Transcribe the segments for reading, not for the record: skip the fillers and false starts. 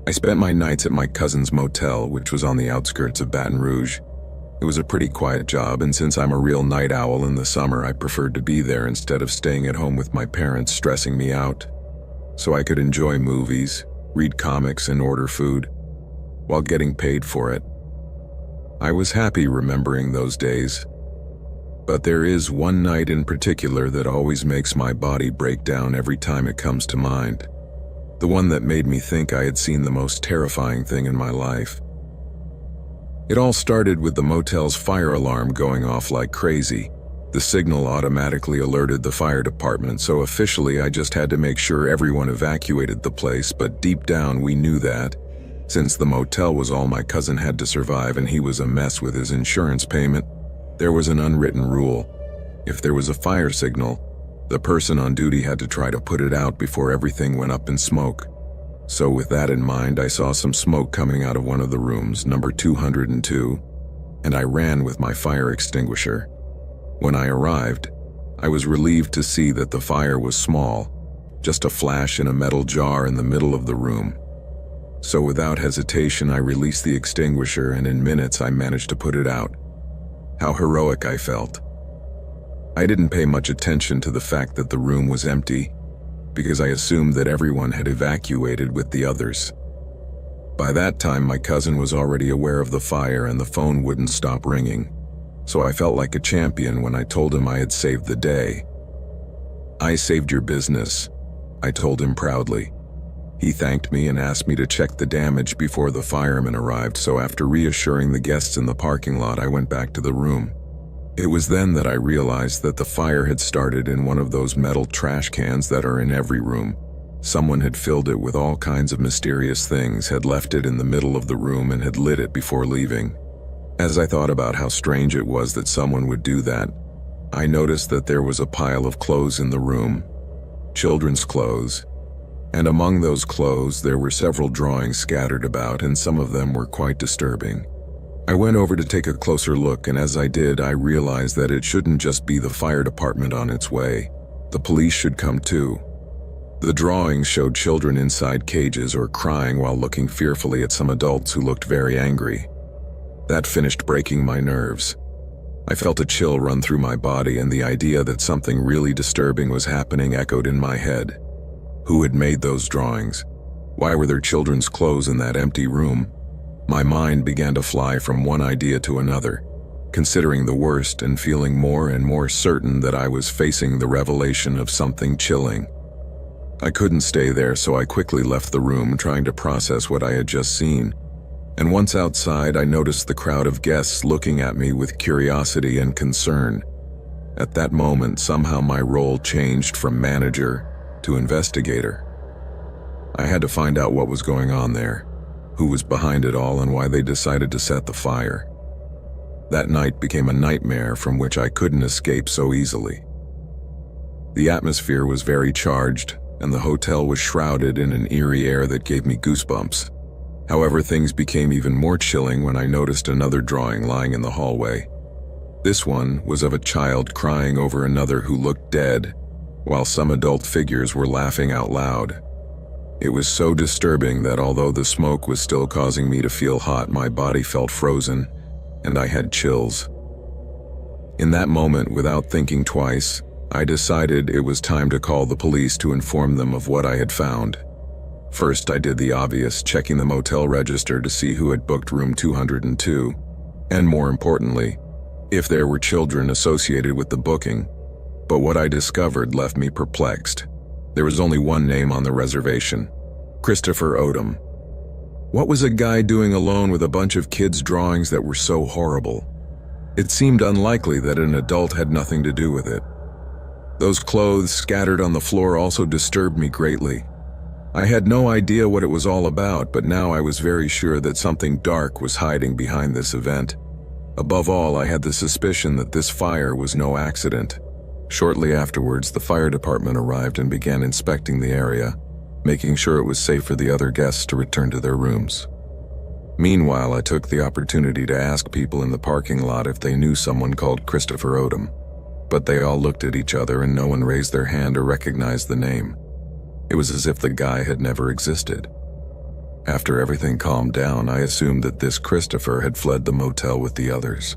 I spent my nights at my cousin's motel, which was on the outskirts of Baton Rouge. It was a pretty quiet job, and since I'm a real night owl in the summer, I preferred to be there instead of staying at home with my parents stressing me out, so I could enjoy movies, read comics, and order food, while getting paid for it. I was happy remembering those days. But there is one night in particular that always makes my body break down every time it comes to mind. The one that made me think I had seen the most terrifying thing in my life. It all started with the motel's fire alarm going off like crazy. The signal automatically alerted the fire department, so officially I just had to make sure everyone evacuated the place, but deep down we knew that, since the motel was all my cousin had to survive and he was a mess with his insurance payment, there was an unwritten rule. If there was a fire signal, the person on duty had to try to put it out before everything went up in smoke. So with that in mind, I saw some smoke coming out of one of the rooms, number 202, and I ran with my fire extinguisher. When I arrived, I was relieved to see that the fire was small, just a flash in a metal jar in the middle of the room. So without hesitation, I released the extinguisher, and in minutes I managed to put it out. How heroic I felt. I didn't pay much attention to the fact that the room was empty, because I assumed that everyone had evacuated with the others. By that time, my cousin was already aware of the fire and the phone wouldn't stop ringing, so I felt like a champion when I told him I had saved the day. "I saved your business," I told him proudly. He thanked me and asked me to check the damage before the firemen arrived, so after reassuring the guests in the parking lot, I went back to the room. It was then that I realized that the fire had started in one of those metal trash cans that are in every room. Someone had filled it with all kinds of mysterious things, had left it in the middle of the room, and had lit it before leaving. As I thought about how strange it was that someone would do that, I noticed that there was a pile of clothes in the room, children's clothes, and among those clothes there were several drawings scattered about, and some of them were quite disturbing. I went over to take a closer look, and as I did, I realized that it shouldn't just be the fire department on its way. The police should come too. The drawings showed children inside cages or crying while looking fearfully at some adults who looked very angry. That finished breaking my nerves. I felt a chill run through my body, and the idea that something really disturbing was happening echoed in my head. Who had made those drawings? Why were there children's clothes in that empty room? My mind began to fly from one idea to another, considering the worst and feeling more and more certain that I was facing the revelation of something chilling. I couldn't stay there, so I quickly left the room, trying to process what I had just seen. And once outside, I noticed the crowd of guests looking at me with curiosity and concern. At that moment, somehow my role changed from manager to investigator. I had to find out what was going on there, who was behind it all, and why they decided to set the fire. That night became a nightmare from which I couldn't escape so easily. The atmosphere was very charged, and the hotel was shrouded in an eerie air that gave me goosebumps. However, things became even more chilling when I noticed another drawing lying in the hallway. This one was of a child crying over another who looked dead, while some adult figures were laughing out loud. It was so disturbing that although the smoke was still causing me to feel hot, my body felt frozen, and I had chills. In that moment, without thinking twice, I decided it was time to call the police to inform them of what I had found. First, I did the obvious, checking the motel register to see who had booked room 202, and more importantly, if there were children associated with the booking. But what I discovered left me perplexed. There was only one name on the reservation: Christopher Odom. What was a guy doing alone with a bunch of kids' drawings that were so horrible? It seemed unlikely that an adult had nothing to do with it. Those clothes scattered on the floor also disturbed me greatly. I had no idea what it was all about, but now I was very sure that something dark was hiding behind this event. Above all, I had the suspicion that this fire was no accident. Shortly afterwards, the fire department arrived and began inspecting the area, making sure it was safe for the other guests to return to their rooms. Meanwhile, I took the opportunity to ask people in the parking lot if they knew someone called Christopher Odom, but they all looked at each other and no one raised their hand or recognized the name. It was as if the guy had never existed. After everything calmed down, I assumed that this Christopher had fled the motel with the others.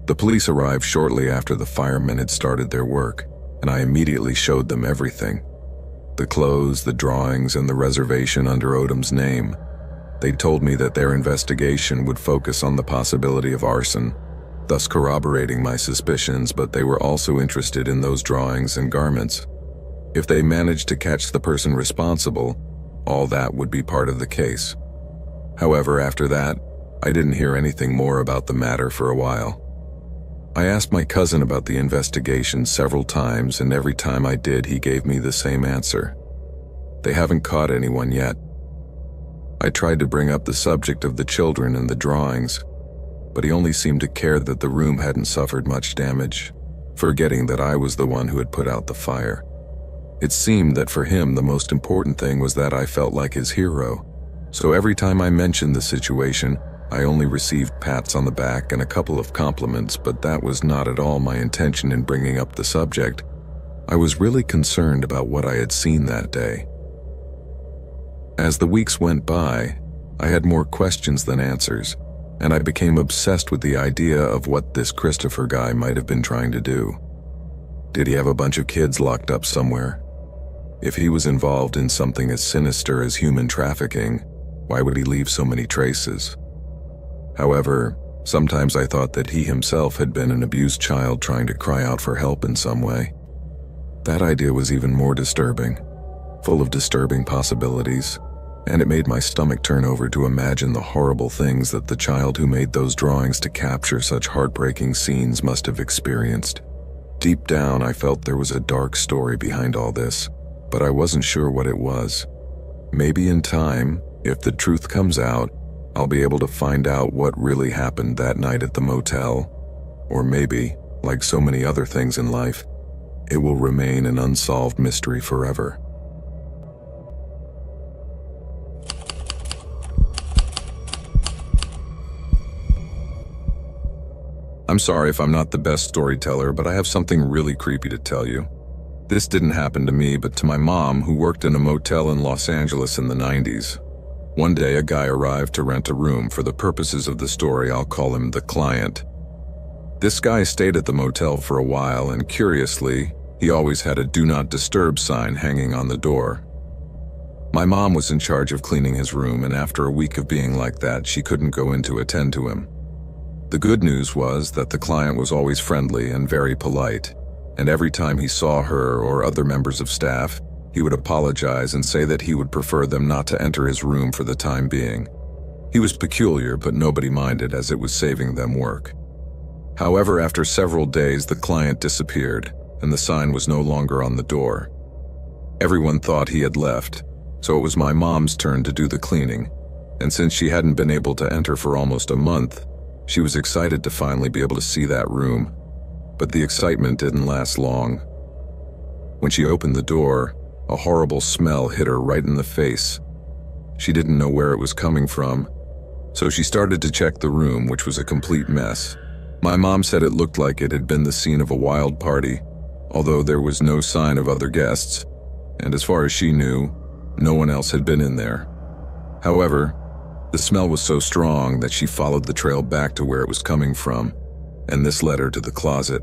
The police arrived shortly after the firemen had started their work, and I immediately showed them everything. The clothes, the drawings, and the reservation under Odom's name. They told me that their investigation would focus on the possibility of arson, thus corroborating my suspicions, but they were also interested in those drawings and garments. If they managed to catch the person responsible, all that would be part of the case. However, after that, I didn't hear anything more about the matter for a while. I asked my cousin about the investigation several times, and every time I did, he gave me the same answer. They haven't caught anyone yet. I tried to bring up the subject of the children and the drawings, but he only seemed to care that the room hadn't suffered much damage, forgetting that I was the one who had put out the fire. It seemed that for him the most important thing was that I felt like his hero, so every time I mentioned the situation, I only received pats on the back and a couple of compliments, but that was not at all my intention in bringing up the subject. I was really concerned about what I had seen that day. As the weeks went by, I had more questions than answers, and I became obsessed with the idea of what this Christopher guy might have been trying to do. Did he have a bunch of kids locked up somewhere? If he was involved in something as sinister as human trafficking, why would he leave so many traces? However, sometimes I thought that he himself had been an abused child trying to cry out for help in some way. That idea was even more disturbing, full of disturbing possibilities, and it made my stomach turn over to imagine the horrible things that the child who made those drawings to capture such heartbreaking scenes must have experienced. Deep down, I felt there was a dark story behind all this, but I wasn't sure what it was. Maybe in time, if the truth comes out, I'll be able to find out what really happened that night at the motel. Or maybe, like so many other things in life, it will remain an unsolved mystery forever. I'm sorry if I'm not the best storyteller, but I have something really creepy to tell you. This didn't happen to me, but to my mom, who worked in a motel in Los Angeles in the 90s. One day, a guy arrived to rent a room. For the purposes of the story, I'll call him the client. This guy stayed at the motel for a while, and curiously, he always had a "Do Not Disturb" sign hanging on the door. My mom was in charge of cleaning his room, and after a week of being like that, she couldn't go in to attend to him. The good news was that the client was always friendly and very polite, and every time he saw her or other members of staff, he would apologize and say that he would prefer them not to enter his room for the time being. He was peculiar, but nobody minded, as it was saving them work. However, after several days, the client disappeared, and the sign was no longer on the door. Everyone thought he had left, so it was my mom's turn to do the cleaning, and since she hadn't been able to enter for almost a month, she was excited to finally be able to see that room. But the excitement didn't last long. When she opened the door, a horrible smell hit her right in the face. She didn't know where it was coming from, so she started to check the room, which was a complete mess. My mom said it looked like it had been the scene of a wild party, although there was no sign of other guests, and as far as she knew, no one else had been in there. However, the smell was so strong that she followed the trail back to where it was coming from, and this led her to the closet.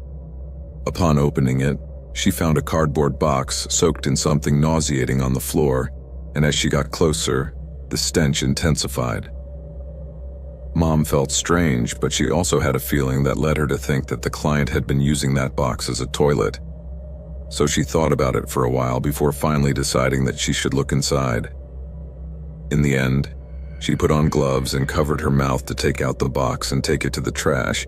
Upon opening it, she found a cardboard box soaked in something nauseating on the floor, and as she got closer, the stench intensified. Mom felt strange, but she also had a feeling that led her to think that the client had been using that box as a toilet. So she thought about it for a while before finally deciding that she should look inside. In the end, she put on gloves and covered her mouth to take out the box and take it to the trash.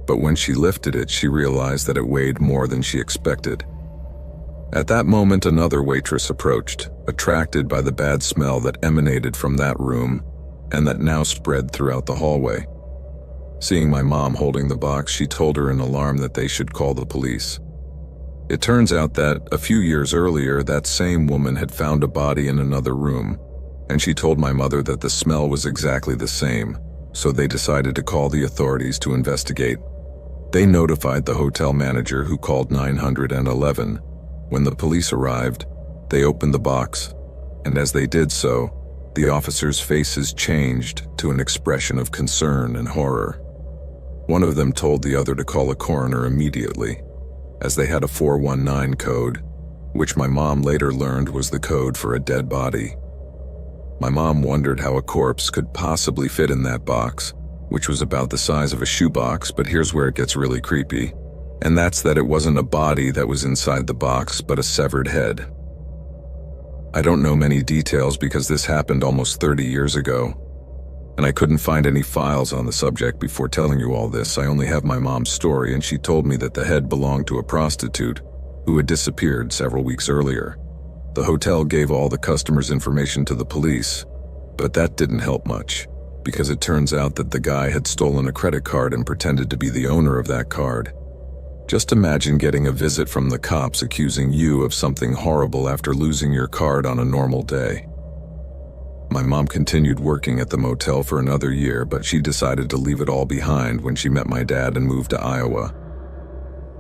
But when she lifted it, she realized that it weighed more than she expected. At that moment, another waitress approached, attracted by the bad smell that emanated from that room and that now spread throughout the hallway. Seeing my mom holding the box, she told her in alarm that they should call the police. It turns out that a few years earlier, that same woman had found a body in another room, and she told my mother that the smell was exactly the same, so they decided to call the authorities to investigate. They notified the hotel manager, who called 911. When the police arrived, they opened the box, and as they did so, The officers' faces changed to an expression of concern and horror. One of them told the other to call a coroner immediately, as they had a 419 code, which my mom later learned was the code for a dead body. My mom wondered how a corpse could possibly fit in that box, which was about the size of a shoebox, but here's where it gets really creepy. And that's that it wasn't a body that was inside the box, but a severed head. I don't know many details because this happened almost 30 years ago, and I couldn't find any files on the subject before telling you all this. I only have my mom's story, and she told me that the head belonged to a prostitute who had disappeared several weeks earlier. The hotel gave all the customers' information to the police, but that didn't help much, because it turns out that the guy had stolen a credit card and pretended to be the owner of that card. Just imagine getting a visit from the cops accusing you of something horrible after losing your card on a normal day. My mom continued working at the motel for another year, but she decided to leave it all behind when she met my dad and moved to Iowa.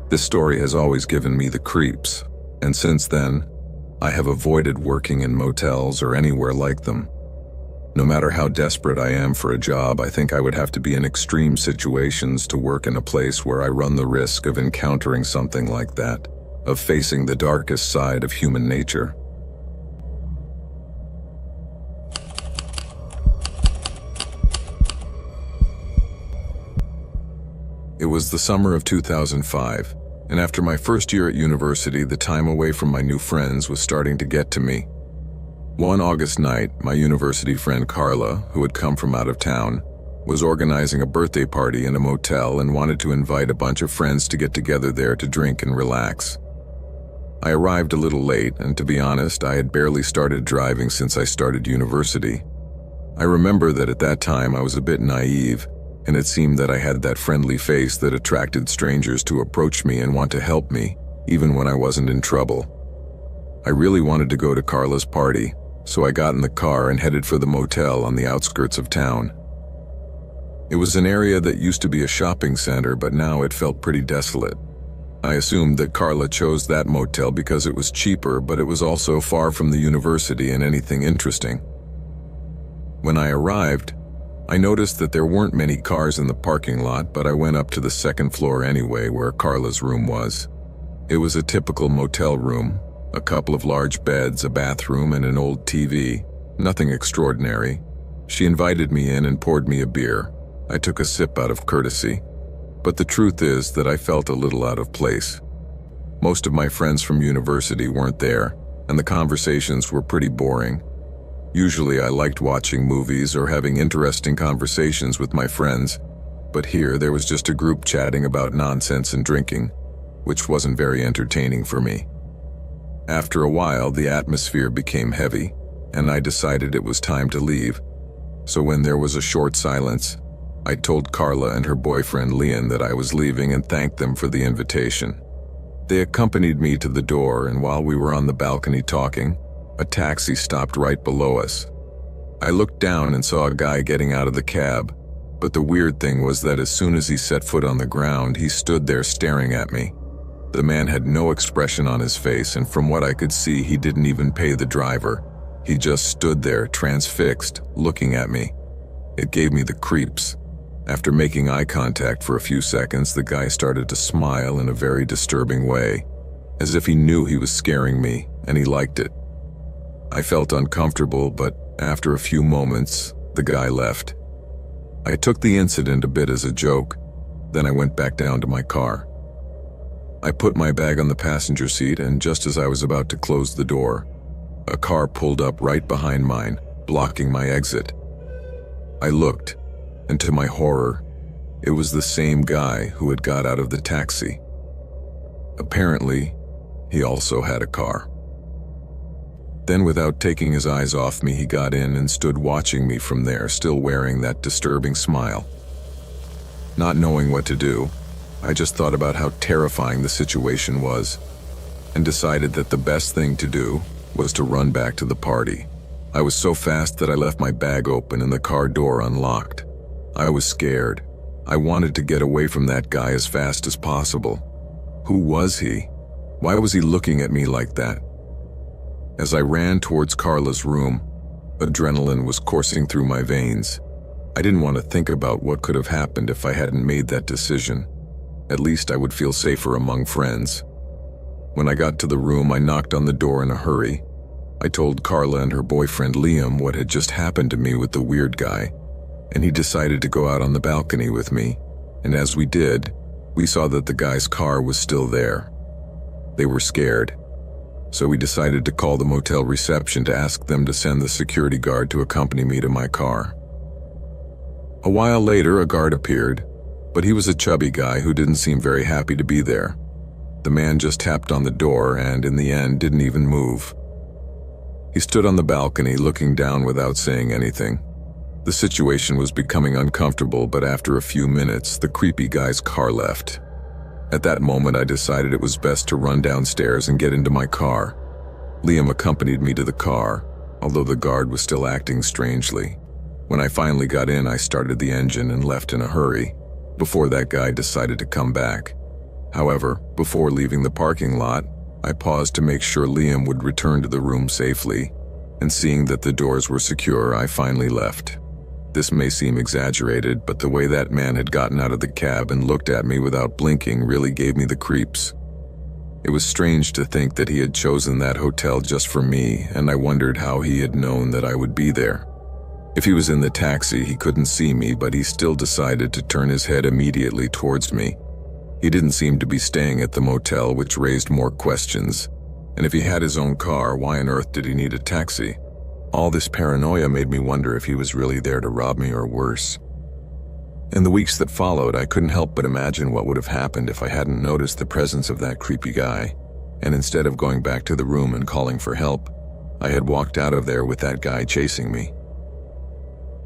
This story has always given me the creeps, and since then, I have avoided working in motels or anywhere like them. No matter how desperate I am for a job, I think I would have to be in extreme situations to work in a place where I run the risk of encountering something like that, of facing the darkest side of human nature. It was the summer of 2005, and after my first year at university, the time away from my new friends was starting to get to me. One August night, my university friend Carla, who had come from out of town, was organizing a birthday party in a motel and wanted to invite a bunch of friends to get together there to drink and relax. I arrived a little late, and to be honest, I had barely started driving since I started university. I remember that at that time I was a bit naive, and it seemed that I had that friendly face that attracted strangers to approach me and want to help me, even when I wasn't in trouble. I really wanted to go to Carla's party, so I got in the car and headed for the motel on the outskirts of town. It was an area that used to be a shopping center, but now it felt pretty desolate. I assumed that Carla chose that motel because it was cheaper, but it was also far from the university and anything interesting. When I arrived, I noticed that there weren't many cars in the parking lot, but I went up to the second floor anyway, where Carla's room was. It was a typical motel room. A couple of large beds, a bathroom, and an old TV. Nothing extraordinary. She invited me in and poured me a beer. I took a sip out of courtesy. But the truth is that I felt a little out of place. Most of my friends from university weren't there, and the conversations were pretty boring. Usually I liked watching movies or having interesting conversations with my friends, but here there was just a group chatting about nonsense and drinking, which wasn't very entertaining for me. After a while, the atmosphere became heavy, and I decided it was time to leave. So when there was a short silence, I told Carla and her boyfriend Leon that I was leaving and thanked them for the invitation. They accompanied me to the door, and while we were on the balcony talking, a taxi stopped right below us. I looked down and saw a guy getting out of the cab, but the weird thing was that as soon as he set foot on the ground, he stood there staring at me. The man had no expression on his face, and from what I could see, he didn't even pay the driver. He just stood there, transfixed, looking at me. It gave me the creeps. After making eye contact for a few seconds, the guy started to smile in a very disturbing way, as if he knew he was scaring me, and he liked it. I felt uncomfortable, but after a few moments, the guy left. I took the incident a bit as a joke, then I went back down to my car. I put my bag on the passenger seat, and just as I was about to close the door, a car pulled up right behind mine, blocking my exit. I looked, and to my horror, it was the same guy who had got out of the taxi. Apparently, he also had a car. Then, without taking his eyes off me, he got in and stood watching me from there, still wearing that disturbing smile. Not knowing what to do, I just thought about how terrifying the situation was, and decided that the best thing to do was to run back to the party. I was so fast that I left my bag open and the car door unlocked. I was scared. I wanted to get away from that guy as fast as possible. Who was he? Why was he looking at me like that? As I ran towards Carla's room, Adrenaline was coursing through my veins. I didn't want to think about what could have happened if I hadn't made that decision. At least I would feel safer among friends. When I got to the room, I knocked on the door in a hurry. I told Carla and her boyfriend Liam what had just happened to me with the weird guy, and he decided to go out on the balcony with me, and as we did, we saw that the guy's car was still there. They were scared, so we decided to call the motel reception to ask them to send the security guard to accompany me to my car. A while later, a guard appeared, but he was a chubby guy who didn't seem very happy to be there. The man just tapped on the door and, in the end, didn't even move. He stood on the balcony looking down without saying anything. The situation was becoming uncomfortable, but after a few minutes, the creepy guy's car left. At that moment, I decided it was best to run downstairs and get into my car. Liam accompanied me to the car, although the guard was still acting strangely. When I finally got in, I started the engine and left in a hurry, before that guy decided to come back. However, before leaving the parking lot, I paused to make sure Liam would return to the room safely, and seeing that the doors were secure, I finally left. This may seem exaggerated, but the way that man had gotten out of the cab and looked at me without blinking really gave me the creeps. It was strange to think that he had chosen that hotel just for me, and I wondered how he had known that I would be there. If he was in the taxi, he couldn't see me, but he still decided to turn his head immediately towards me. He didn't seem to be staying at the motel, which raised more questions. And if he had his own car, why on earth did he need a taxi? All this paranoia made me wonder if he was really there to rob me or worse. In the weeks that followed, I couldn't help but imagine what would have happened if I hadn't noticed the presence of that creepy guy, and instead of going back to the room and calling for help, I had walked out of there with that guy chasing me.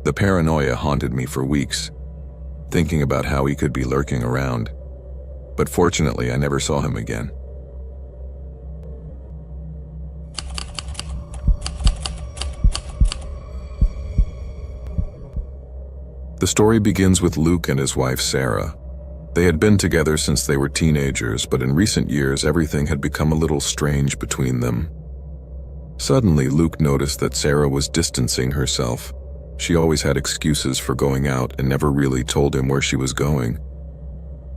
The paranoia haunted me for weeks, thinking about how he could be lurking around. But fortunately, I never saw him again. The story begins with Luke and his wife Sarah. They had been together since they were teenagers, but in recent years everything had become a little strange between them. Suddenly, Luke noticed that Sarah was distancing herself. She always had excuses for going out and never really told him where she was going.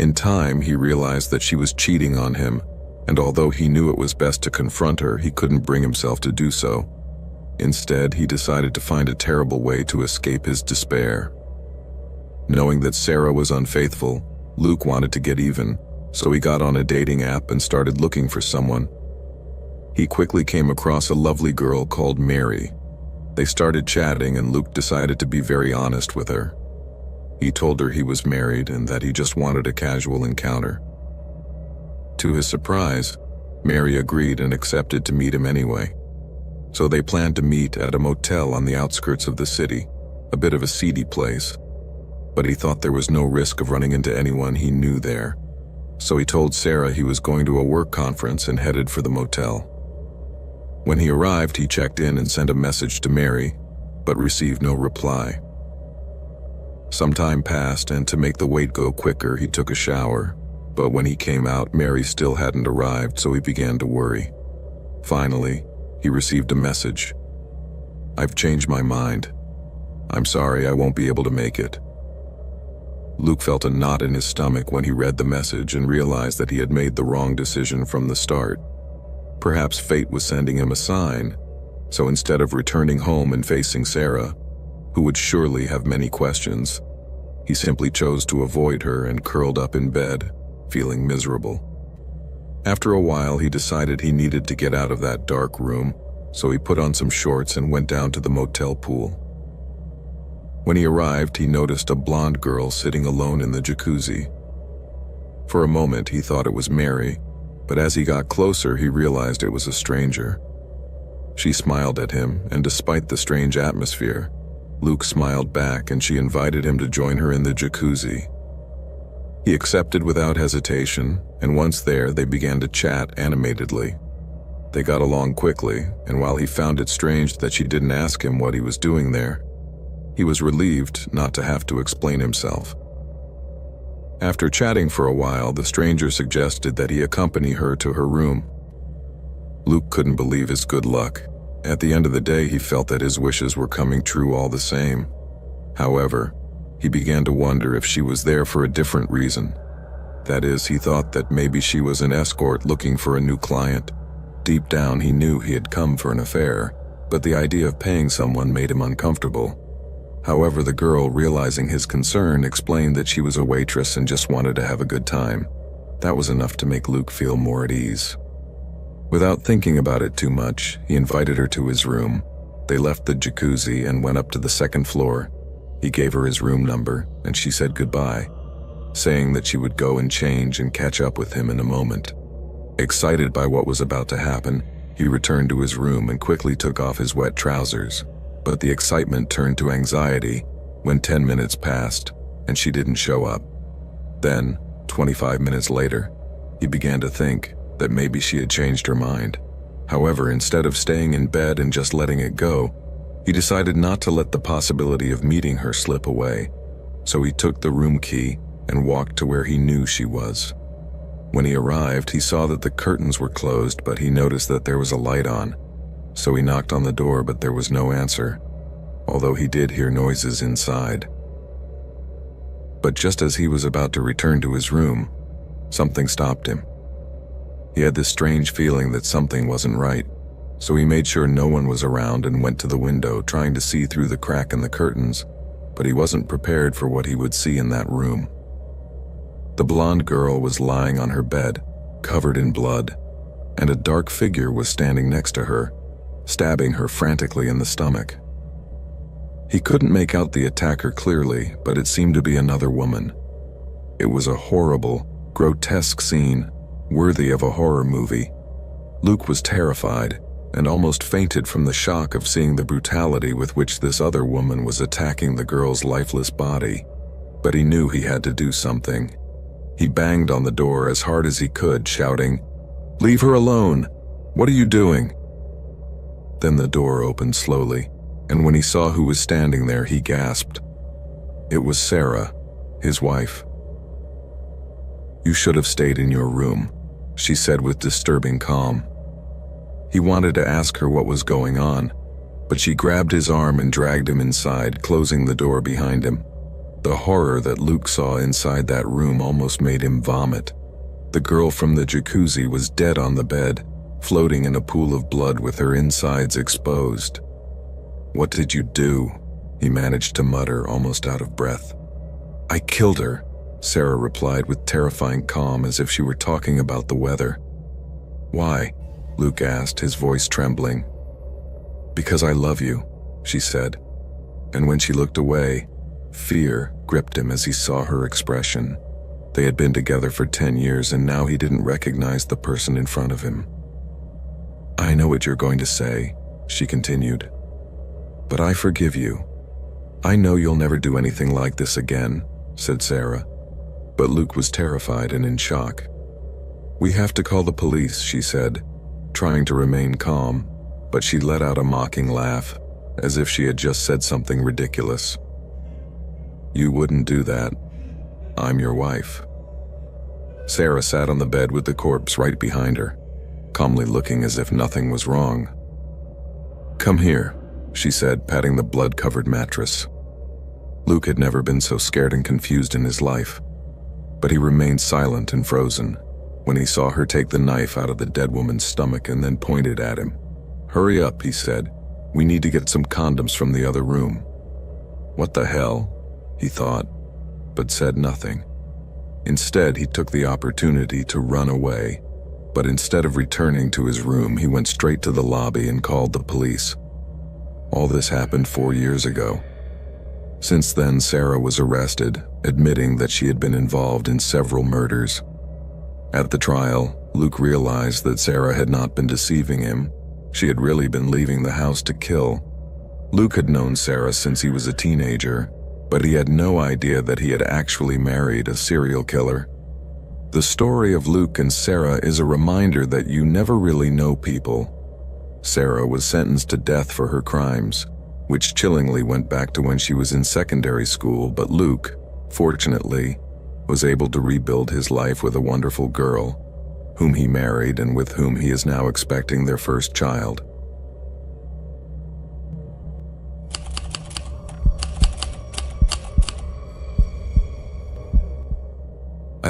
In time, he realized that she was cheating on him, and although he knew it was best to confront her, he couldn't bring himself to do so. Instead, he decided to find a terrible way to escape his despair. Knowing that Sarah was unfaithful, Luke wanted to get even, so he got on a dating app and started looking for someone. He quickly came across a lovely girl called Mary. They started chatting, and Luke decided to be very honest with her. He told her he was married and that he just wanted a casual encounter. To his surprise, Mary agreed and accepted to meet him anyway. So they planned to meet at a motel on the outskirts of the city, a bit of a seedy place. But he thought there was no risk of running into anyone he knew there. So he told Sarah he was going to a work conference and headed for the motel. When he arrived, he checked in and sent a message to Mary, but received no reply. Some time passed, and to make the wait go quicker, he took a shower. But when he came out, Mary still hadn't arrived, so he began to worry. Finally, he received a message. "I've changed my mind. I'm sorry, I won't be able to make it." Luke felt a knot in his stomach when he read the message and realized that he had made the wrong decision from the start. Perhaps fate was sending him a sign, so instead of returning home and facing Sarah, who would surely have many questions, he simply chose to avoid her and curled up in bed, feeling miserable. After a while, he decided he needed to get out of that dark room, so he put on some shorts and went down to the motel pool. When he arrived, he noticed a blonde girl sitting alone in the jacuzzi. For a moment, he thought it was Mary, but as he got closer, he realized it was a stranger. She smiled at him, and despite the strange atmosphere, Luke smiled back and she invited him to join her in the jacuzzi. He accepted without hesitation, and once there, they began to chat animatedly. They got along quickly, and while he found it strange that she didn't ask him what he was doing there, he was relieved not to have to explain himself. After chatting for a while, the stranger suggested that he accompany her to her room. Luke couldn't believe his good luck. At the end of the day, he felt that his wishes were coming true all the same. However, he began to wonder if she was there for a different reason. That is, he thought that maybe she was an escort looking for a new client. Deep down, he knew he had come for an affair, but the idea of paying someone made him uncomfortable. However, the girl, realizing his concern, explained that she was a waitress and just wanted to have a good time. That was enough to make Luke feel more at ease. Without thinking about it too much, he invited her to his room. They left the jacuzzi and went up to the second floor. He gave her his room number, and she said goodbye, saying that she would go and change and catch up with him in a moment. Excited by what was about to happen, he returned to his room and quickly took off his wet trousers. But the excitement turned to anxiety when 10 minutes passed and she didn't show up. Then, 25 minutes later, he began to think that maybe she had changed her mind. However, instead of staying in bed and just letting it go, he decided not to let the possibility of meeting her slip away. So he took the room key and walked to where he knew she was. When he arrived, he saw that the curtains were closed, but he noticed that there was a light on. So he knocked on the door, but there was no answer, although he did hear noises inside. But just as he was about to return to his room, something stopped him. He had this strange feeling that something wasn't right, so he made sure no one was around and went to the window, trying to see through the crack in the curtains, but he wasn't prepared for what he would see in that room. The blonde girl was lying on her bed, covered in blood, and a dark figure was standing next to her, stabbing her frantically in the stomach. He couldn't make out the attacker clearly, but it seemed to be another woman. It was a horrible, grotesque scene, worthy of a horror movie. Luke was terrified and almost fainted from the shock of seeing the brutality with which this other woman was attacking the girl's lifeless body. But he knew he had to do something. He banged on the door as hard as he could, shouting, "Leave her alone! What are you doing?" Then the door opened slowly, and when he saw who was standing there, he gasped. It was Sarah, his wife. "You should have stayed in your room," she said with disturbing calm. He wanted to ask her what was going on, but she grabbed his arm and dragged him inside, closing the door behind him. The horror that Luke saw inside that room almost made him vomit. The girl from the jacuzzi was dead on the bed, floating in a pool of blood with her insides exposed. "What did you do?" he managed to mutter, almost out of breath. "I killed her," Sarah replied with terrifying calm, as if she were talking about the weather. "Why?" Luke asked, his voice trembling. "Because I love you," she said. And when she looked away, fear gripped him as he saw her expression. They had been together for 10 years, and now he didn't recognize the person in front of him. "I know what you're going to say," she continued. "But I forgive you. I know you'll never do anything like this again," said Sarah. But Luke was terrified and in shock. "We have to call the police," she said, trying to remain calm, but she let out a mocking laugh, as if she had just said something ridiculous. "You wouldn't do that. I'm your wife." Sarah sat on the bed with the corpse right behind her, calmly looking as if nothing was wrong. "Come here," she said, patting the blood-covered mattress. Luke had never been so scared and confused in his life, but he remained silent and frozen when he saw her take the knife out of the dead woman's stomach and then pointed at him. "Hurry up," he said. "We need to get some condoms from the other room." What the hell? He thought, but said nothing. Instead, he took the opportunity to run away, but instead of returning to his room, he went straight to the lobby and called the police. All this happened 4 years ago. Since then, Sarah was arrested, admitting that she had been involved in several murders. At the trial, Luke realized that Sarah had not been deceiving him. She had really been leaving the house to kill. Luke had known Sarah since he was a teenager, but he had no idea that he had actually married a serial killer. The story of Luke and Sarah is a reminder that you never really know people. Sarah was sentenced to death for her crimes, which chillingly went back to when she was in secondary school, but Luke, fortunately, was able to rebuild his life with a wonderful girl, whom he married and with whom he is now expecting their first child.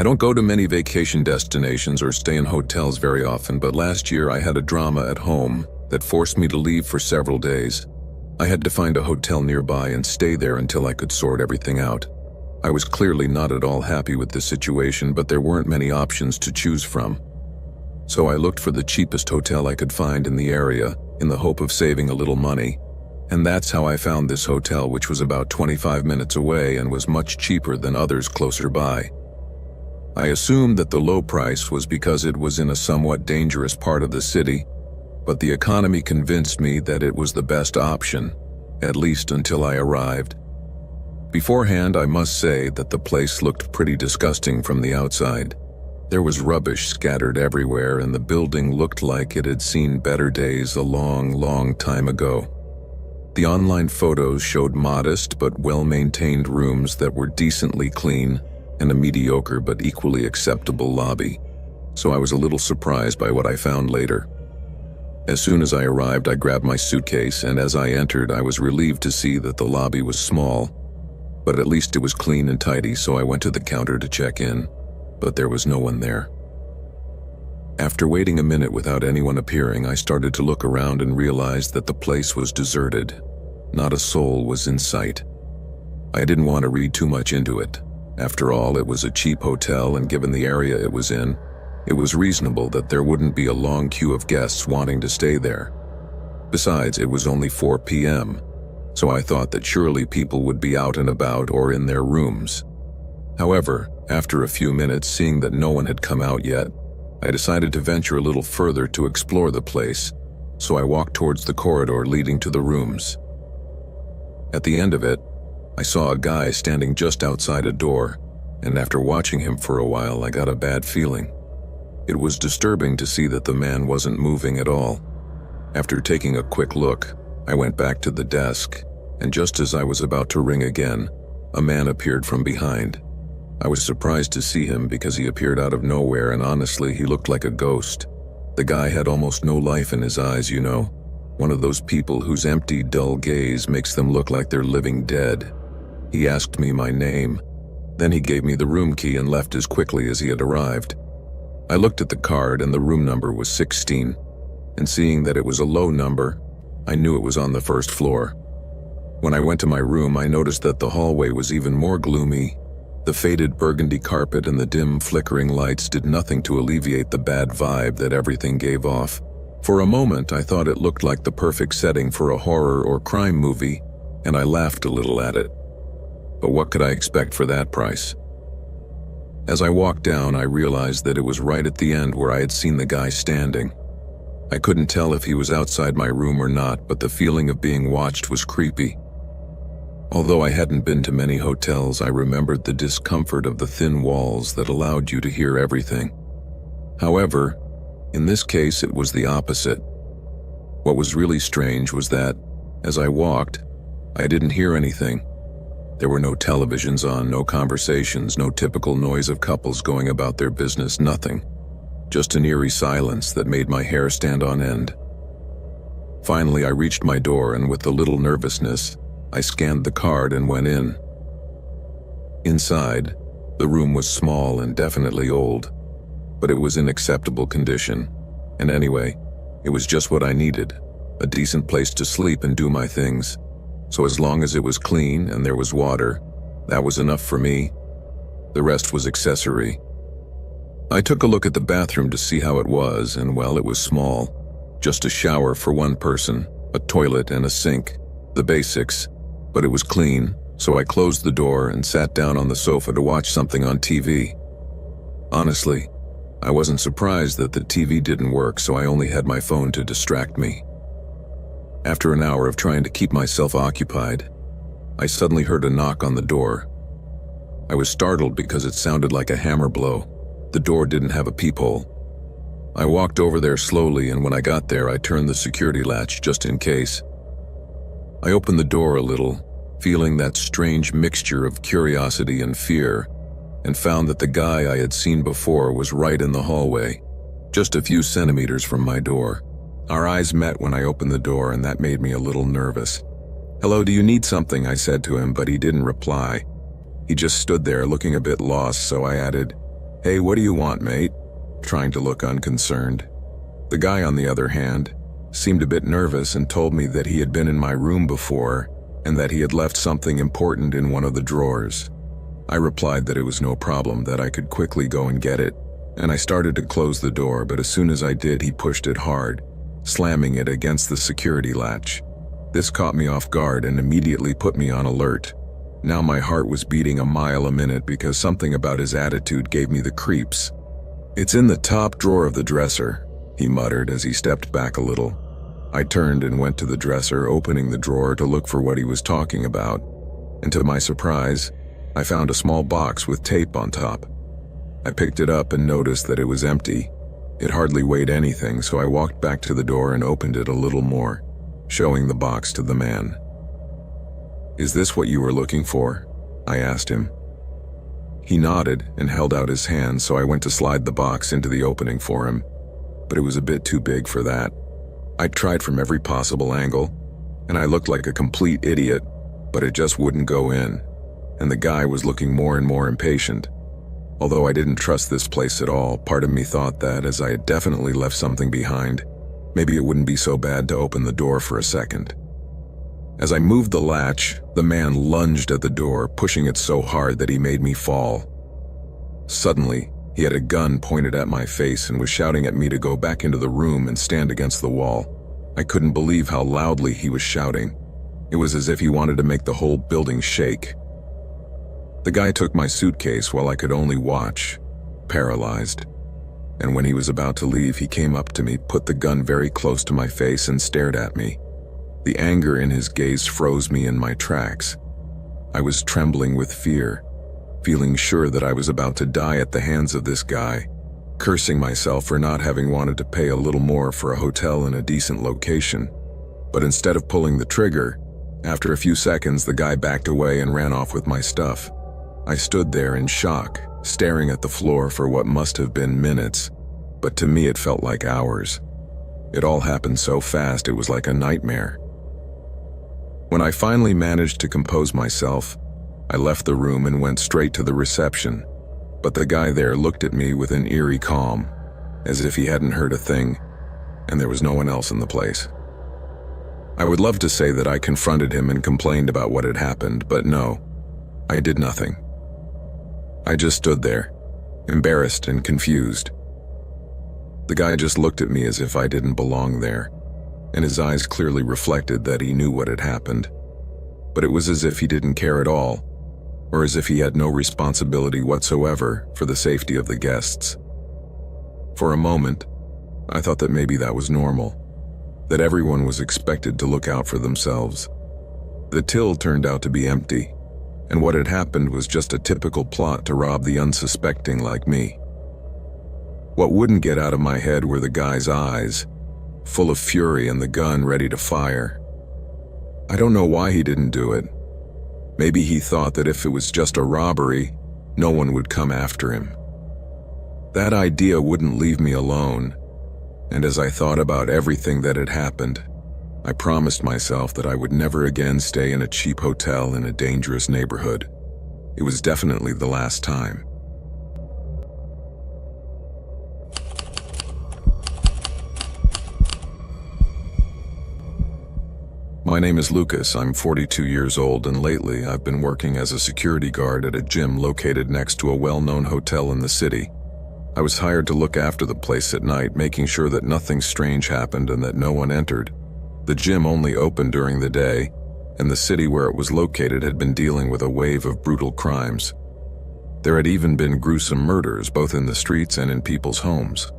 don't go to many vacation destinations or stay in hotels very often, but last year I had a drama at home that forced me to leave for several days. I had to find a hotel nearby and stay there until I could sort everything out. I was clearly not at all happy with this situation, but there weren't many options to choose from. So I looked for the cheapest hotel I could find in the area, in the hope of saving a little money. And that's how I found this hotel, which was about 25 minutes away and was much cheaper than others closer by. I assumed that the low price was because it was in a somewhat dangerous part of the city, but the economy convinced me that it was the best option, at least until I arrived. Beforehand, I must say that the place looked pretty disgusting from the outside. There was rubbish scattered everywhere, and the building looked like it had seen better days a long, long time ago. The online photos showed modest but well-maintained rooms that were decently clean, and a mediocre but equally acceptable lobby, so I was a little surprised by what I found later. As soon as I arrived, I grabbed my suitcase, and as I entered, I was relieved to see that the lobby was small, but at least it was clean and tidy, so I went to the counter to check in, but there was no one there. After waiting a minute without anyone appearing, I started to look around and realized that the place was deserted. Not a soul was in sight. I didn't want to read too much into it. After all, it was a cheap hotel, and given the area it was in, it was reasonable that there wouldn't be a long queue of guests wanting to stay there. Besides, it was only 4 p.m., so I thought that surely people would be out and about or in their rooms. However, after a few minutes, seeing that no one had come out yet, I decided to venture a little further to explore the place, so I walked towards the corridor leading to the rooms. At the end of it, I saw a guy standing just outside a door, and after watching him for a while, I got a bad feeling. It was disturbing to see that the man wasn't moving at all. After taking a quick look, I went back to the desk, and just as I was about to ring again, a man appeared from behind. I was surprised to see him because he appeared out of nowhere, and honestly, he looked like a ghost. The guy had almost no life in his eyes, you know. One of those people whose empty, dull gaze makes them look like they're living dead. He asked me my name. Then he gave me the room key and left as quickly as he had arrived. I looked at the card, and the room number was 16, and seeing that it was a low number, I knew it was on the first floor. When I went to my room, I noticed that the hallway was even more gloomy. The faded burgundy carpet and the dim, flickering lights did nothing to alleviate the bad vibe that everything gave off. For a moment, I thought it looked like the perfect setting for a horror or crime movie, and I laughed a little at it. But what could I expect for that price? As I walked down, I realized that it was right at the end where I had seen the guy standing. I couldn't tell if he was outside my room or not, but the feeling of being watched was creepy. Although I hadn't been to many hotels, I remembered the discomfort of the thin walls that allowed you to hear everything. However, in this case, it was the opposite. What was really strange was that, as I walked, I didn't hear anything. There were no televisions on, no conversations, no typical noise of couples going about their business, nothing. Just an eerie silence that made my hair stand on end. Finally, I reached my door, and with a little nervousness, I scanned the card and went in. Inside, the room was small and definitely old, but it was in acceptable condition. And anyway, it was just what I needed, a decent place to sleep and do my things. So as long as it was clean and there was water, that was enough for me. The rest was accessory. I took a look at the bathroom to see how it was, and well, it was small. Just a shower for one person, a toilet and a sink, the basics, but it was clean, so I closed the door and sat down on the sofa to watch something on TV. Honestly, I wasn't surprised that the TV didn't work, so I only had my phone to distract me. After an hour of trying to keep myself occupied, I suddenly heard a knock on the door. I was startled because it sounded like a hammer blow. The door didn't have a peephole. I walked over there slowly, and when I got there, I turned the security latch just in case. I opened the door a little, feeling that strange mixture of curiosity and fear, and found that the guy I had seen before was right in the hallway, just a few centimeters from my door. Our eyes met when I opened the door, and that made me a little nervous. "Hello, do you need something?" I said to him, but he didn't reply. He just stood there looking a bit lost, so I added, "Hey, what do you want, mate?" trying to look unconcerned. The guy, on the other hand, seemed a bit nervous and told me that he had been in my room before and that he had left something important in one of the drawers. I replied that it was no problem, that I could quickly go and get it, and I started to close the door, but as soon as I did, he pushed it hard, slamming it against the security latch. This caught me off guard and immediately put me on alert. Now my heart was beating a mile a minute because something about his attitude gave me the creeps. "It's in the top drawer of the dresser," he muttered as he stepped back a little. I turned and went to the dresser, opening the drawer to look for what he was talking about, and to my surprise, I found a small box with tape on top. I picked it up and noticed that it was empty. It hardly weighed anything, so I walked back to the door and opened it a little more, showing the box to the man. "Is this what you were looking for?" I asked him. He nodded and held out his hand, so I went to slide the box into the opening for him, but it was a bit too big for that. I tried from every possible angle, and I looked like a complete idiot, but it just wouldn't go in, and the guy was looking more and more impatient. Although I didn't trust this place at all, part of me thought that, as I had definitely left something behind, maybe it wouldn't be so bad to open the door for a second. As I moved the latch, the man lunged at the door, pushing it so hard that he made me fall. Suddenly, he had a gun pointed at my face and was shouting at me to go back into the room and stand against the wall. I couldn't believe how loudly he was shouting. It was as if he wanted to make the whole building shake. The guy took my suitcase while I could only watch, paralyzed. And when he was about to leave, he came up to me, put the gun very close to my face, and stared at me. The anger in his gaze froze me in my tracks. I was trembling with fear, feeling sure that I was about to die at the hands of this guy, cursing myself for not having wanted to pay a little more for a hotel in a decent location. But instead of pulling the trigger, after a few seconds, the guy backed away and ran off with my stuff. I stood there in shock, staring at the floor for what must have been minutes, but to me it felt like hours. It all happened so fast, it was like a nightmare. When I finally managed to compose myself, I left the room and went straight to the reception, but the guy there looked at me with an eerie calm, as if he hadn't heard a thing, and there was no one else in the place. I would love to say that I confronted him and complained about what had happened, but no, I did nothing. I just stood there, embarrassed and confused. The guy just looked at me as if I didn't belong there, and his eyes clearly reflected that he knew what had happened, but it was as if he didn't care at all, or as if he had no responsibility whatsoever for the safety of the guests. For a moment, I thought that maybe that was normal, that everyone was expected to look out for themselves. The till turned out to be empty, and what had happened was just a typical plot to rob the unsuspecting like me. What wouldn't get out of my head were the guy's eyes, full of fury, and the gun ready to fire. I don't know why he didn't do it. Maybe he thought that if it was just a robbery, no one would come after him. That idea wouldn't leave me alone, and as I thought about everything that had happened, I promised myself that I would never again stay in a cheap hotel in a dangerous neighborhood. It was definitely the last time. My name is Lucas. I'm 42 years old, and lately I've been working as a security guard at a gym located next to a well-known hotel in the city. I was hired to look after the place at night, making sure that nothing strange happened and that no one entered. The gym only opened during the day, and the city where it was located had been dealing with a wave of brutal crimes. There had even been gruesome murders, both in the streets and in people's homes.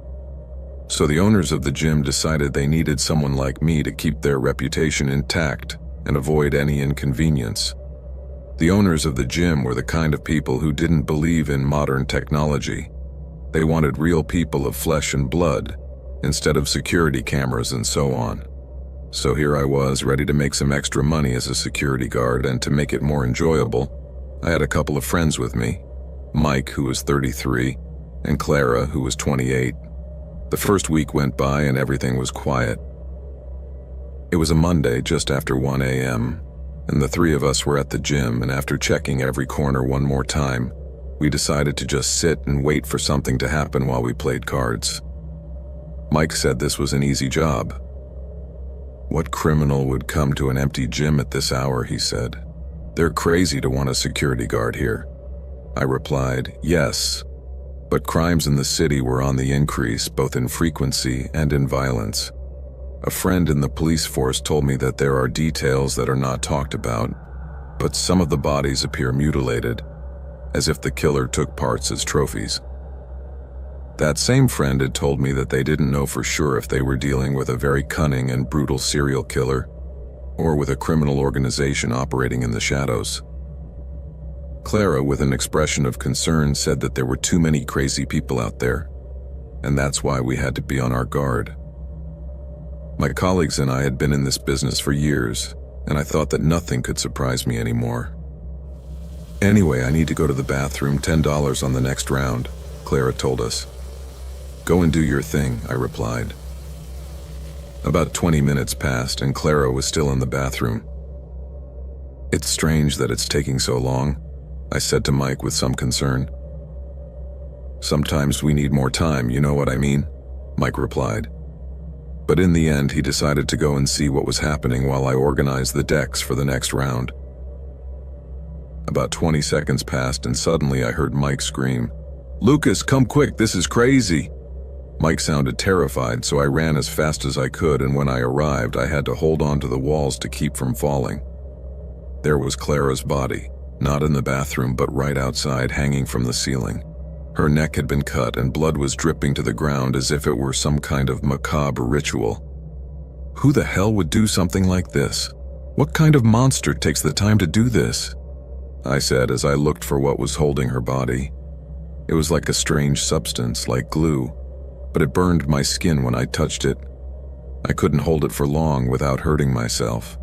So the owners of the gym decided they needed someone like me to keep their reputation intact and avoid any inconvenience. The owners of the gym were the kind of people who didn't believe in modern technology. They wanted real people of flesh and blood, instead of security cameras and so on. So here I was, ready to make some extra money as a security guard, and to make it more enjoyable, I had a couple of friends with me, Mike, who was 33, and Clara, who was 28. The first week went by and everything was quiet. It was a Monday just after 1 a.m., and the three of us were at the gym, and after checking every corner one more time, We decided to just sit and wait for something to happen while we played cards. Mike said this was an easy job. "What criminal would come to an empty gym at this hour?" he said. "They're crazy to want a security guard here." I replied, "Yes, but crimes in the city were on the increase, both in frequency and in violence. A friend in the police force told me that there are details that are not talked about, but some of the bodies appear mutilated, as if the killer took parts as trophies." That same friend had told me that they didn't know for sure if they were dealing with a very cunning and brutal serial killer or with a criminal organization operating in the shadows. Clara, with an expression of concern, said that there were too many crazy people out there, and that's why we had to be on our guard. My colleagues and I had been in this business for years, and I thought that nothing could surprise me anymore. "Anyway, I need to go to the bathroom, $10 on the next round," Clara told us. "Go and do your thing," I replied. About 20 minutes passed and Clara was still in the bathroom. "It's strange that it's taking so long," I said to Mike with some concern. "Sometimes we need more time, you know what I mean?" Mike replied. But in the end, he decided to go and see what was happening while I organized the decks for the next round. About 20 seconds passed and suddenly I heard Mike scream, "Lucas, come quick, this is crazy!" Mike sounded terrified, so I ran as fast as I could, and when I arrived, I had to hold on to the walls to keep from falling. There was Clara's body, not in the bathroom but right outside, hanging from the ceiling. Her neck had been cut and blood was dripping to the ground as if it were some kind of macabre ritual. Who the hell would do something like this? What kind of monster takes the time to do this? I said as I looked for what was holding her body. It was like a strange substance, like glue, but it burned my skin when I touched it. I couldn't hold it for long without hurting myself.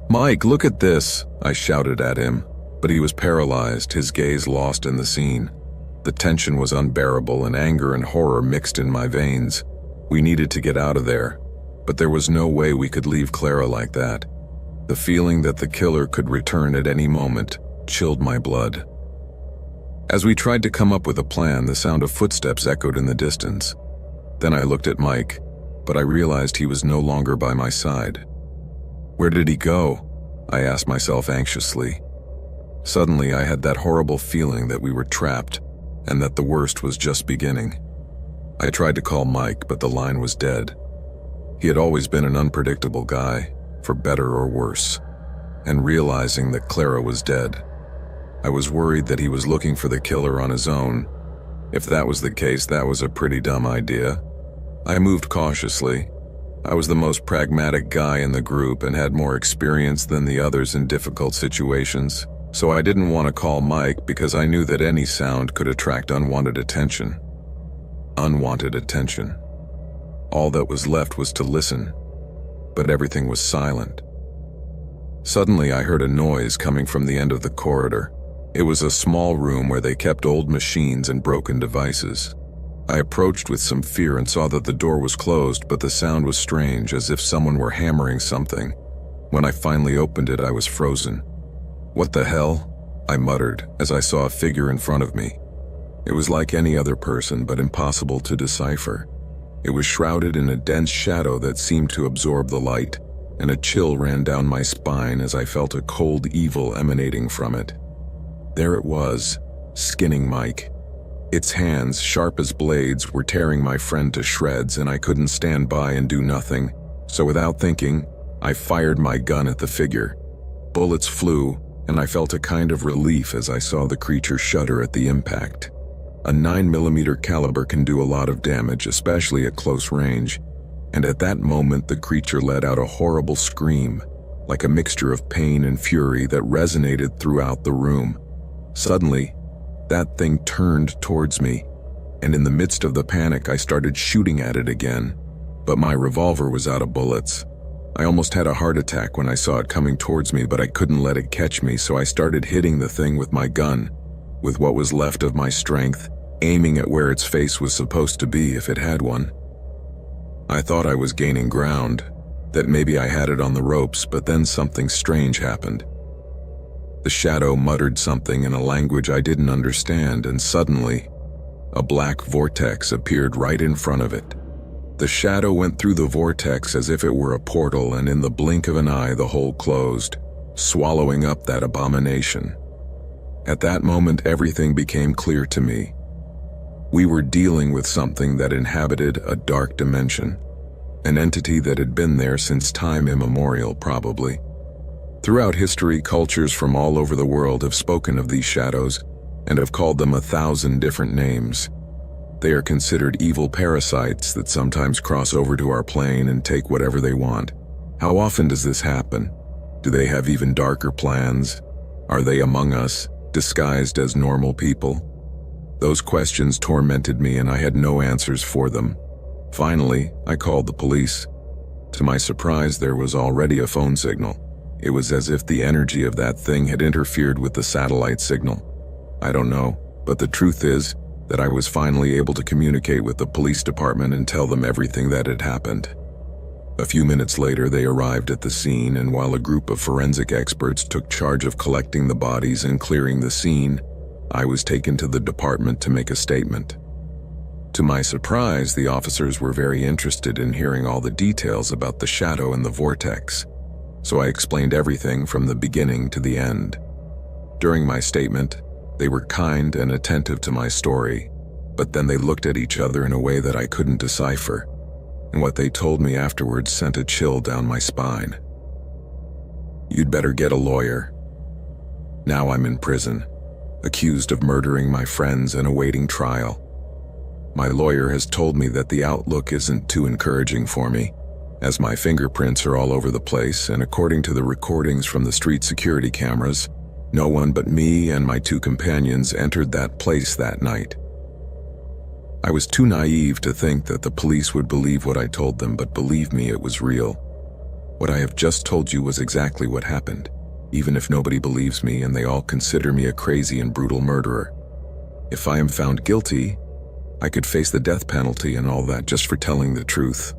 "Mike, look at this!" I shouted at him, but he was paralyzed, his gaze lost in the scene. The tension was unbearable and anger and horror mixed in my veins. We needed to get out of there, but there was no way we could leave Clara like that. The feeling that the killer could return at any moment chilled my blood. As we tried to come up with a plan, the sound of footsteps echoed in the distance. Then I looked at Mike, but I realized he was no longer by my side. Where did he go? I asked myself anxiously. Suddenly, I had that horrible feeling that we were trapped and that the worst was just beginning. I tried to call Mike, but the line was dead. He had always been an unpredictable guy, for better or worse, and realizing that Clara was dead, I was worried that he was looking for the killer on his own. If that was the case, that was a pretty dumb idea. I moved cautiously. I was the most pragmatic guy in the group and had more experience than the others in difficult situations, so I didn't want to call Mike because I knew that any sound could attract unwanted attention. Unwanted attention. All that was left was to listen, but everything was silent. Suddenly, I heard a noise coming from the end of the corridor. It was a small room where they kept old machines and broken devices. I approached with some fear and saw that the door was closed, but the sound was strange, as if someone were hammering something. When I finally opened it, I was frozen. "What the hell?" I muttered as I saw a figure in front of me. It was like any other person, but impossible to decipher. It was shrouded in a dense shadow that seemed to absorb the light, and a chill ran down my spine as I felt a cold evil emanating from it. There it was, skinning Mike. Its hands, sharp as blades, were tearing my friend to shreds, and I couldn't stand by and do nothing. So without thinking, I fired my gun at the figure. Bullets flew, and I felt a kind of relief as I saw the creature shudder at the impact. A 9mm caliber can do a lot of damage, especially at close range, and at that moment the creature let out a horrible scream, like a mixture of pain and fury that resonated throughout the room. Suddenly, that thing turned towards me, and in the midst of the panic I started shooting at it again, but my revolver was out of bullets. I almost had a heart attack when I saw it coming towards me, but I couldn't let it catch me, so I started hitting the thing with my gun, with what was left of my strength, aiming at where its face was supposed to be if it had one. I thought I was gaining ground, that maybe I had it on the ropes, but then something strange happened. The shadow muttered something in a language I didn't understand, and suddenly, a black vortex appeared right in front of it. The shadow went through the vortex as if it were a portal, and in the blink of an eye the hole closed, swallowing up that abomination. At that moment, everything became clear to me. We were dealing with something that inhabited a dark dimension, an entity that had been there since time immemorial, probably. Throughout history, cultures from all over the world have spoken of these shadows and have called them 1,000 different names. They are considered evil parasites that sometimes cross over to our plane and take whatever they want. How often does this happen? Do they have even darker plans? Are they among us, disguised as normal people? Those questions tormented me, and I had no answers for them. Finally, I called the police. To my surprise, there was already a phone signal. It was as if the energy of that thing had interfered with the satellite signal. I don't know, but the truth is that I was finally able to communicate with the police department and tell them everything that had happened. A few minutes later, they arrived at the scene, and while a group of forensic experts took charge of collecting the bodies and clearing the scene, I was taken to the department to make a statement. To my surprise, the officers were very interested in hearing all the details about the shadow and the vortex, so I explained everything from the beginning to the end. During my statement, they were kind and attentive to my story, but then they looked at each other in a way that I couldn't decipher, and what they told me afterwards sent a chill down my spine. "You'd better get a lawyer. Now I'm in prison, accused of murdering my friends and awaiting trial. My lawyer has told me that the outlook isn't too encouraging for me, as my fingerprints are all over the place, and according to the recordings from the street security cameras, no one but me and my 2 companions entered that place that night. I was too naive to think that the police would believe what I told them, but believe me, it was real. What I have just told you was exactly what happened, even if nobody believes me and they all consider me a crazy and brutal murderer. If I am found guilty, I could face the death penalty and all that just for telling the truth.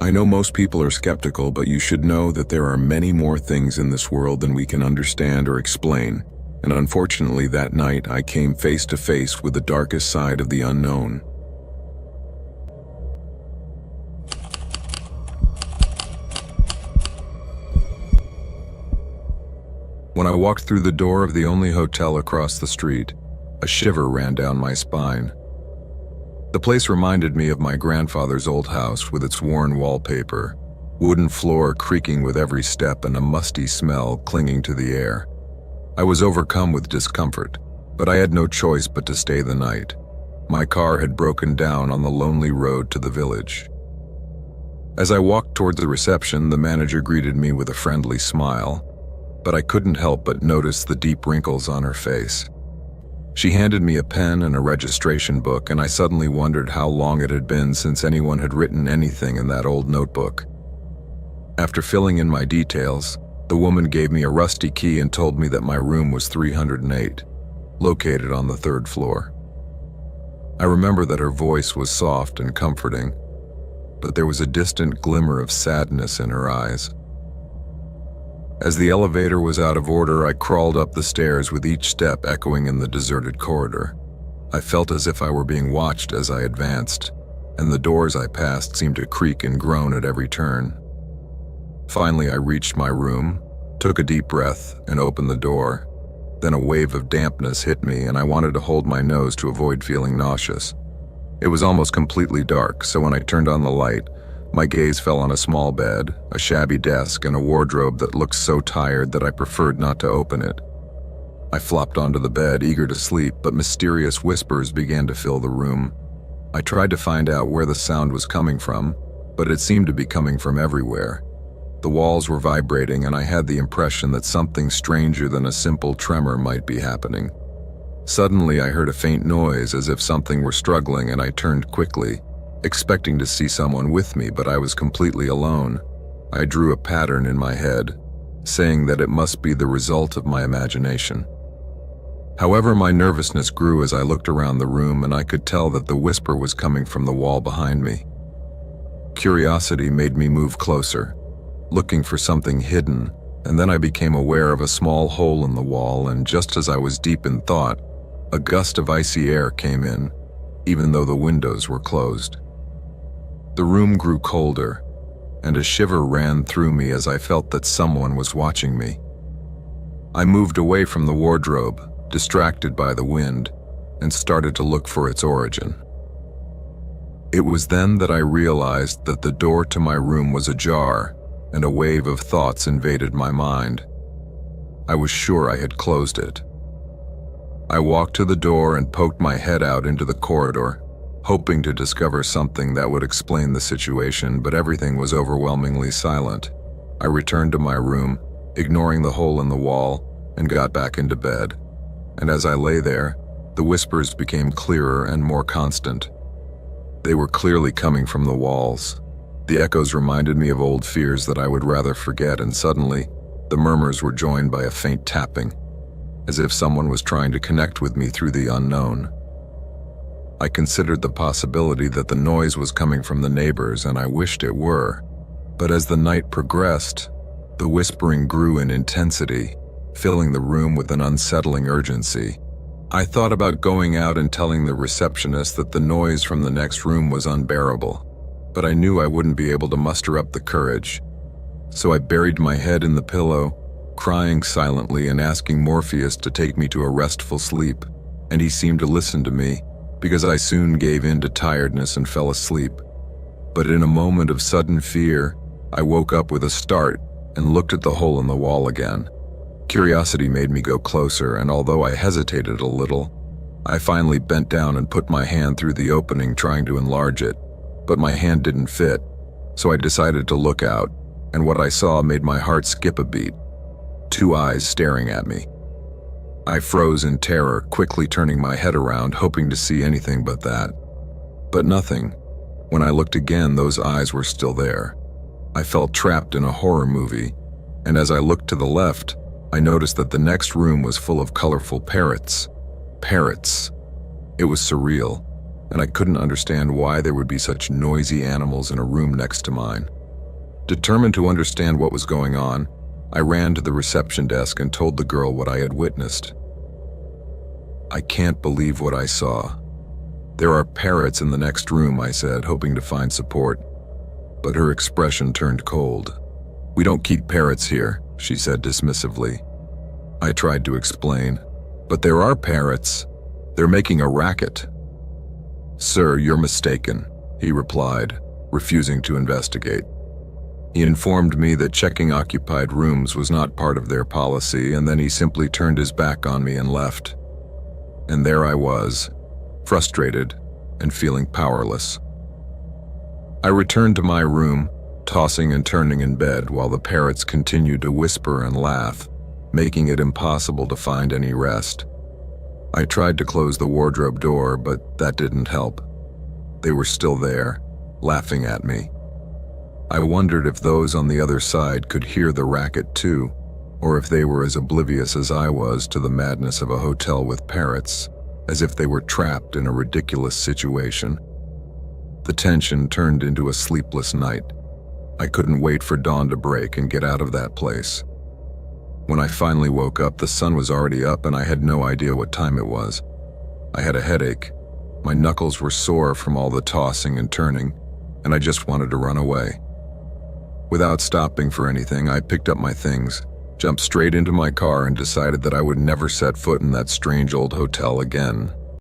I know most people are skeptical, but you should know that there are many more things in this world than we can understand or explain, and unfortunately that night I came face to face with the darkest side of the unknown." When I walked through the door of the only hotel across the street, a shiver ran down my spine. The place reminded me of my grandfather's old house with its worn wallpaper, wooden floor creaking with every step, and a musty smell clinging to the air. I was overcome with discomfort, but I had no choice but to stay the night. My car had broken down on the lonely road to the village. As I walked toward the reception, the manager greeted me with a friendly smile, but I couldn't help but notice the deep wrinkles on her face. She handed me a pen and a registration book, and I suddenly wondered how long it had been since anyone had written anything in that old notebook. After filling in my details, the woman gave me a rusty key and told me that my room was 308, located on the 3rd floor. I remember that her voice was soft and comforting, but there was a distant glimmer of sadness in her eyes. As the elevator was out of order, I crawled up the stairs with each step echoing in the deserted corridor. I felt as if I were being watched as I advanced, and the doors I passed seemed to creak and groan at every turn. Finally, I reached my room, took a deep breath, and opened the door. Then a wave of dampness hit me, and I wanted to hold my nose to avoid feeling nauseous. It was almost completely dark, so when I turned on the light, my gaze fell on a small bed, a shabby desk, and a wardrobe that looked so tired that I preferred not to open it. I flopped onto the bed, eager to sleep, but mysterious whispers began to fill the room. I tried to find out where the sound was coming from, but it seemed to be coming from everywhere. The walls were vibrating, and I had the impression that something stranger than a simple tremor might be happening. Suddenly, I heard a faint noise as if something were struggling, and I turned quickly, expecting to see someone with me, but I was completely alone. I drew a pattern in my head, saying that it must be the result of my imagination. However, my nervousness grew as I looked around the room, and I could tell that the whisper was coming from the wall behind me. Curiosity made me move closer, looking for something hidden And then I became aware of a small hole in the wall, and just as I was deep in thought, a gust of icy air came in, even though the windows were closed. The room grew colder, and a shiver ran through me as I felt that someone was watching me. I moved away from the wardrobe, distracted by the wind, and started to look for its origin. It was then that I realized that the door to my room was ajar, and a wave of thoughts invaded my mind. I was sure I had closed it. I walked to the door and poked my head out into the corridor, hoping to discover something that would explain the situation, but everything was overwhelmingly silent. I returned to my room, ignoring the hole in the wall, and got back into bed. And as I lay there, the whispers became clearer and more constant. They were clearly coming from the walls. The echoes reminded me of old fears that I would rather forget, and suddenly, the murmurs were joined by a faint tapping, as if someone was trying to connect with me through the unknown. I considered the possibility that the noise was coming from the neighbors, and I wished it were. But as the night progressed, the whispering grew in intensity, filling the room with an unsettling urgency. I thought about going out and telling the receptionist that the noise from the next room was unbearable, but I knew I wouldn't be able to muster up the courage. So I buried my head in the pillow, crying silently and asking Morpheus to take me to a restful sleep, and he seemed to listen to me, because I soon gave in to tiredness and fell asleep. But in a moment of sudden fear, I woke up with a start and looked at the hole in the wall again. Curiosity made me go closer, and although I hesitated a little, I finally bent down and put my hand through the opening, trying to enlarge it. But my hand didn't fit, so I decided to look out, and what I saw made my heart skip a beat. 2 eyes staring at me. I froze in terror, quickly turning my head around, hoping to see anything but that. But nothing. When I looked again, those eyes were still there. I felt trapped in a horror movie, and as I looked to the left, I noticed that the next room was full of colorful parrots. Parrots. It was surreal, and I couldn't understand why there would be such noisy animals in a room next to mine. Determined to understand what was going on, I ran to the reception desk and told the girl what I had witnessed. "I can't believe what I saw. There are parrots in the next room," I said, hoping to find support. But her expression turned cold. "We don't keep parrots here," she said dismissively. I tried to explain. "But there are parrots. They're making a racket." "Sir, you're mistaken," he replied, refusing to investigate. He informed me that checking occupied rooms was not part of their policy, and then he simply turned his back on me and left. And there I was, frustrated and feeling powerless. I returned to my room, tossing and turning in bed while the parrots continued to whisper and laugh, making it impossible to find any rest. I tried to close the wardrobe door, but that didn't help. They were still there, laughing at me. I wondered if those on the other side could hear the racket too, or if they were as oblivious as I was to the madness of a hotel with parrots, as if they were trapped in a ridiculous situation. The tension turned into a sleepless night. I couldn't wait for dawn to break and get out of that place. When I finally woke up, the sun was already up and I had no idea what time it was. I had a headache. My knuckles were sore from all the tossing and turning, and I just wanted to run away. Without stopping for anything, I picked up my things, jumped straight into my car, and decided that I would never set foot in that strange old hotel again.